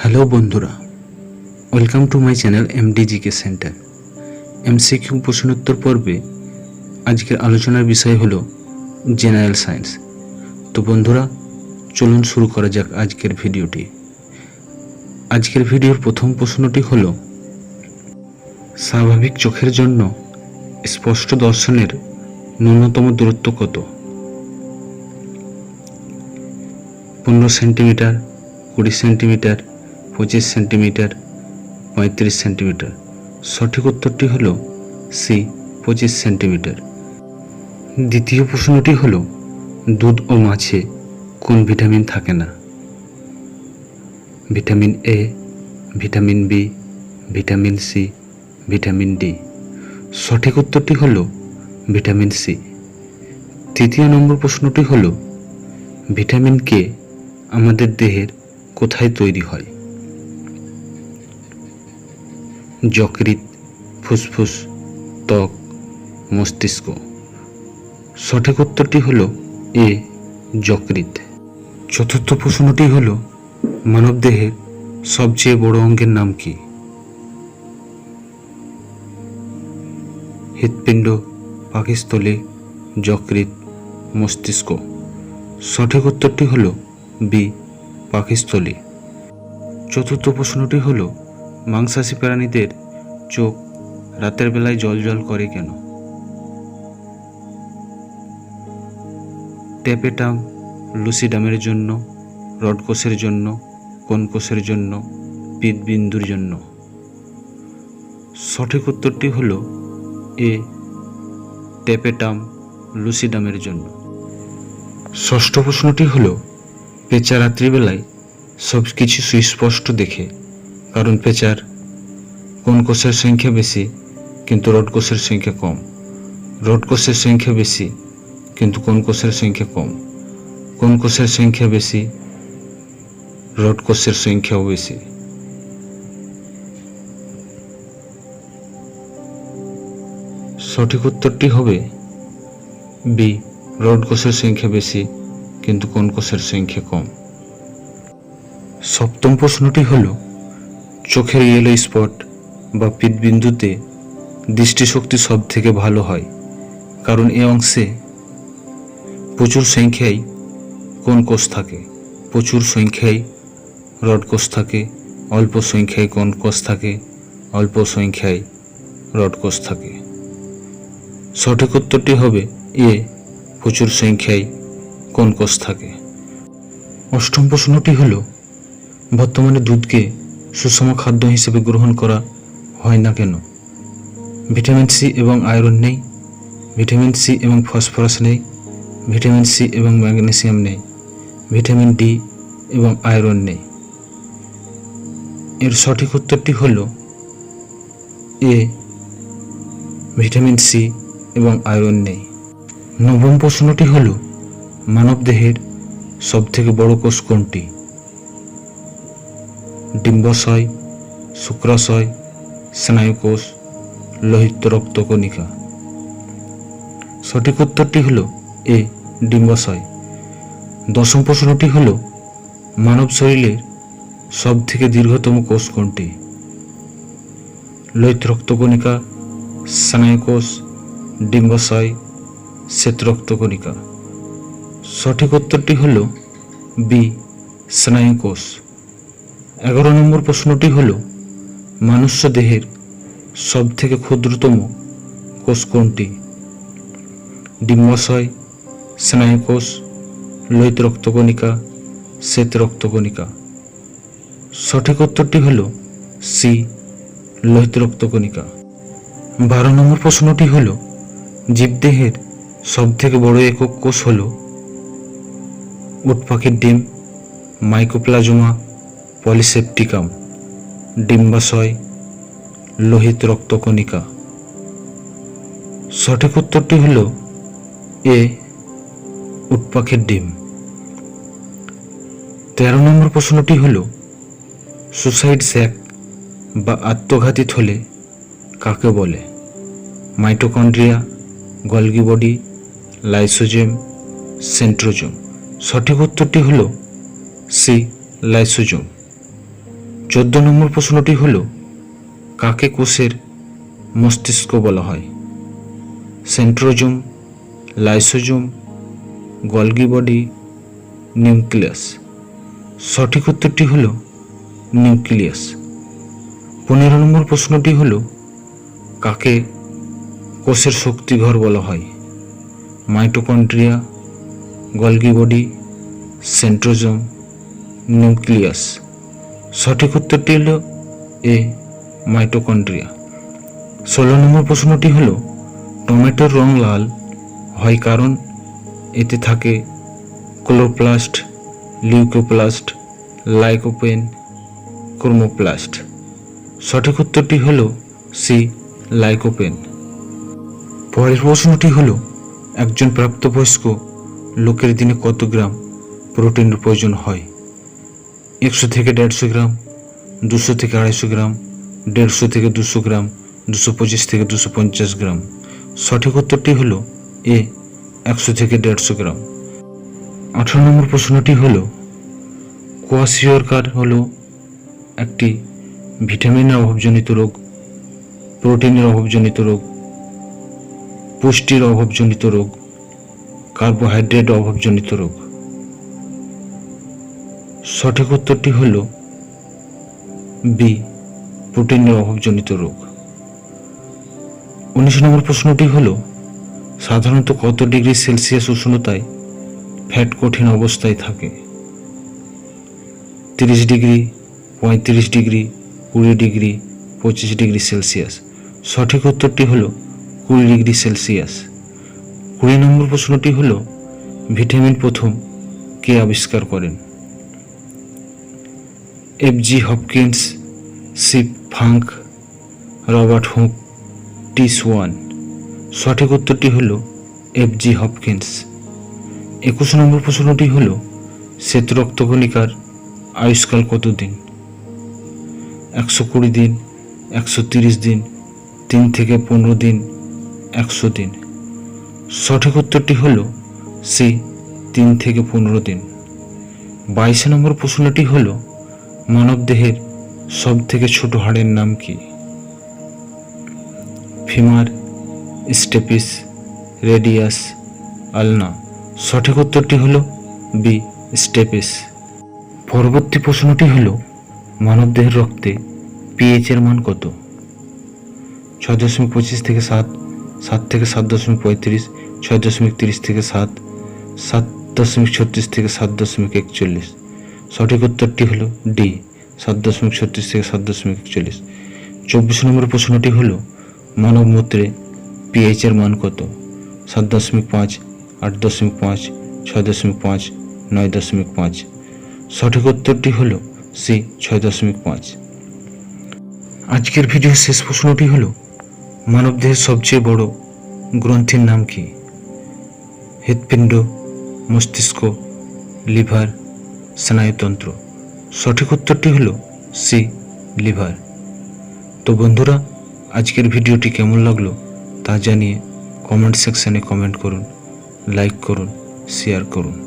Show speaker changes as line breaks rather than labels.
Hello বন্ধুরা, welcome to my channel M D G K center. MCQ প্রশ্নোত্তর পর্বে আজকের আলোচনার বিষয় হলো জেনারেল সায়েন্স। তো বন্ধুরা, চলুন শুরু করা যাক আজকের ভিডিওটি। আজকের ভিডিওর প্রথম প্রশ্নটি হলো, স্বাভাবিক চোখের জন্য স্পষ্ট দর্শনের ন্যূনতম দূরত্ব কত? 15 সেন্টিমিটার, 20 সেন্টিমিটার, 25 সেন্টিমিটার, 35 সেন্টিমিটার। সঠিক উত্তরটি হলো সি, 25 সেন্টিমিটার। দ্বিতীয় প্রশ্নটি হলো, দুধ ও মাছে কোন ভিটামিন থাকে না? Vitamin A, vitamin B, vitamin C, vitamin D. সঠিক উত্তরটি হলো ভিটামিন সি। তৃতীয় নম্বর প্রশ্নটি হলো, ভিটামিন কে আমাদের দেহের কোথায় তৈরি হয়? যকৃৎ, ফুসফুস, ত্বক, মস্তিষ্ক। সঠিক উত্তরটি হলো এ, যকৃৎ। চতুর্থ প্রশ্নটি হলো, মানবদেহের সবচেয়ে বড় অঙ্গের নাম কি? হৃৎপিণ্ড, পাকস্থলী, যকৃৎ, মস্তিষ্ক। সঠিক উত্তরটি হলো বি, পাকস্থলী। চতুর্থ প্রশ্নটি হলো, মাংসাশী প্রাণীদের চোখ রাতের বেলায় জ্বলজ্বল করে কেন? ট্যাপেটাম লুসিডামের জন্য, রড কোষের জন্য, কোন কোষের জন্য, পিত্তবিন্দুর জন্য। সঠিক উত্তরটি হলো এ, ট্যাপেটাম লুসিডামের জন্য। ষষ্ঠ প্রশ্নটি হলো, পেঁচা রাত্রিবেলায় সব কিছু সুস্পষ্ট দেখে, কারণ পেঁচার কোন কোষের সংখ্যা বেশি কিন্তু রড কোষের সংখ্যা কম? রড কোষের সংখ্যা বেশি কিন্তু কোন কোষের সংখ্যা কম? কোন কোষের সংখ্যা বেশি, রড কোষের সংখ্যাও বেশি। সঠিক উত্তরটি হবে বি, রড কোষের সংখ্যা বেশি কিন্তু কোন কোষের সংখ্যা কম। সপ্তম প্রশ্নটি হলো, চোখের ইয়েলো স্পট বা পিত্তবিন্দুতে দৃষ্টিশক্তি সব থেকে ভালো হয়, কারণ এ অংশে প্রচুর সংখ্যায় কোন কোষ থাকে? প্রচুর সংখ্যায় রড কোষ থাকে, অল্প সংখ্যায় কোন কোষ থাকে, অল্প সংখ্যায় রড কোষ থাকে। সঠিক উত্তরটি হবে এ, প্রচুর সংখ্যায় কোন কোষ থাকে। অষ্টম প্রশ্নটি হলো, বর্তমানে দুধকে সুষম খাদ্য হিসেবে গ্রহণ করা হয় না কেন? ভিটামিন সি এবং আয়রন নেই, ভিটামিন সি এবং ফসফরাস নেই, ভিটামিন সি এবং ম্যাগনেসিয়াম নেই, ভিটামিন ডি এবং আয়রন নেই। এর সঠিক উত্তরটি হল এ, ভিটামিন সি এবং আয়রন নেই। নবম প্রশ্নটি হল, মানবদেহের সবথেকে বড় কোষ কোনটি? ডিম্বাশয়, শুক্রাশয়, স্নায়ুকোষ, লোহিত রক্তকণিকা। সঠিক উত্তরটি হল এ, ডিম্বাশয়। দশম প্রশ্নটি হল, মানব শরীরের সবথেকে দীর্ঘতম কোষ কোনটি? লোহিত রক্তকণিকা, স্নায়ুকোষ, ডিম্বাশয়, শ্বেত রক্তকণিকা। সঠিক উত্তরটি হল বি, স্নায়ুকোষ। 11 নম্বর প্রশ্নটি হল, মনুষ্য দেহের সবথেকে ক্ষুদ্রতম কোষ কোনটি? ডিম্বাশয়, স্নায়ুকোষ, লোহিত রক্তকণিকা, শ্বেত রক্তকণিকা। সঠিক উত্তরটি হল সি, লোহিত রক্তকণিকা। 12 নম্বর প্রশ্নটি হল, জীবদেহের সবথেকে বড় একক কোষ হল উট পাখির ডিম, মাইকোপ্লাজমা, পলিসেপ্টিকাম, ডিম্বাশয়, লোহিত রক্তকণিকা। সঠিক উত্তরটি হল এ, উট পাখির ডিম। 13 নম্বর প্রশ্নটি হল, সুসাইড স্যাক বা আত্মঘাতী থলে কাকে বলে? Mitochondria, Golgi body, lysosome, centrosome. সঠিক উত্তরটি হল সি, লাইসোজোম। 14 নম্বর প্রশ্নটি হলো, কাকে কোষের মস্তিষ্ক বলা হয়? Centrosome, lysosome, Golgi body, nucleus. সঠিক উত্তরটি হলো নিউক্লিয়াস। 15 নম্বর প্রশ্নটি হলো, কাকে কোষের শক্তিঘর বলা হয়? Mitochondria, Golgi body, centrosome, nucleus. সঠিক উত্তরটি হলো এ, মাইটোকন্ড্রিয়া। 16 নম্বর প্রশ্নটি হলো, টমেটোর রং লাল হয় কারণ এতে থাকে ক্লোরোপ্লাস্ট, লিউকোপ্লাস্ট, লাইকোপেন, ক্রোমোপ্লাস্ট। সঠিক উত্তরটি হলো সি, লাইকোপেন। পরের প্রশ্নটি হলো, একজন প্রাপ্তবয়স্ক লোকের দিনে কত গ্রাম প্রোটিনের প্রয়োজন হয়? 100 থেকে 150 গ্রাম, 200 থেকে 250 গ্রাম, 150 থেকে 200 গ্রাম, 225 থেকে 250 গ্রাম। সঠিক উত্তরটি হলো এ, 100 থেকে 150 গ্রাম। 18 নম্বর প্রশ্নটি হলো, কোয়াশিওরকার হলো একটি ভিটামিনের অভাবজনিত রোগ, প্রোটিনের অভাবজনিত রোগ, পুষ্টির অভাবজনিত রোগ, কার্বোহাইড্রেট অভাবজনিত রোগ। সঠিক উত্তরটি হলো বি, প্রোটিনের অভাবজনিত রোগ। 19 নম্বর প্রশ্নটি হলো, সাধারণত কত ডিগ্রি সেলসিয়াস উষ্ণতায় ফ্যাট কঠিন অবস্থায় থাকে? 30 degree, 35 degree, 20 degree, 25 degree Celsius. সঠিক উত্তরটি হলো 20 ডিগ্রি সেলসিয়াস। 20 নম্বর প্রশ্নটি হলো, ভিটামিন প্রথম কে আবিষ্কার করেন? এফ.জি. হপকিন্স, সিপ Funk, Robert Hooke, T. Schwann. সঠিক উত্তরটি হলো এফ.জি. হপকিন্স। 21 নম্বর প্রশ্নটি হলো, শ্বেত রক্তকণিকার আয়ুষ্কাল কতদিন? 120 দিন, 130 দিন, 3 থেকে 15 দিন, 100 দিন। সঠিক উত্তরটি হলো সি, 3 থেকে 15 দিন। 22 নম্বর প্রশ্নটি হলো, মানবদেহের সব থেকে ছোট হাড়ের নাম কি? ফিমার, স্টেপিস, রেডিয়াস, আলনা। সঠিক উত্তরটি হলো বি, স্টেপিস। পরবর্তী প্রশ্নটি হলো, মানবদেহের রক্তে পিএইচ এর মান কত? 6.25 থেকে 7, 7 থেকে 7.35, 6.30 থেকে 7, 7.36 থেকে 7.41। সঠিক উত্তরটি হলো ডি, 7.36 থেকে 7.41। 24 নম্বর প্রশ্নটি হলো, মানব মূত্রে পিএইচ এর মান কত? 7.5, 8.5, 6.5, 9.5। সঠিক উত্তরটি হলো সি, 6.5। আজকের ভিডিওর শেষ প্রশ্নটি হলো, মানবদেহের সবচেয়ে বড় গ্রন্থির নাম কি? হৃৎপিণ্ড, মস্তিষ্ক, লিভার, স্নায়ুতন্ত্র। সঠিক উত্তরটি হলো সি, লিভার। তো বন্ধুরা, আজকের ভিডিওটি কেমন লাগলো তা জানিয়ে কমেন্ট সেকশানে কমেন্ট করুন, লাইক করুন, শেয়ার করুন।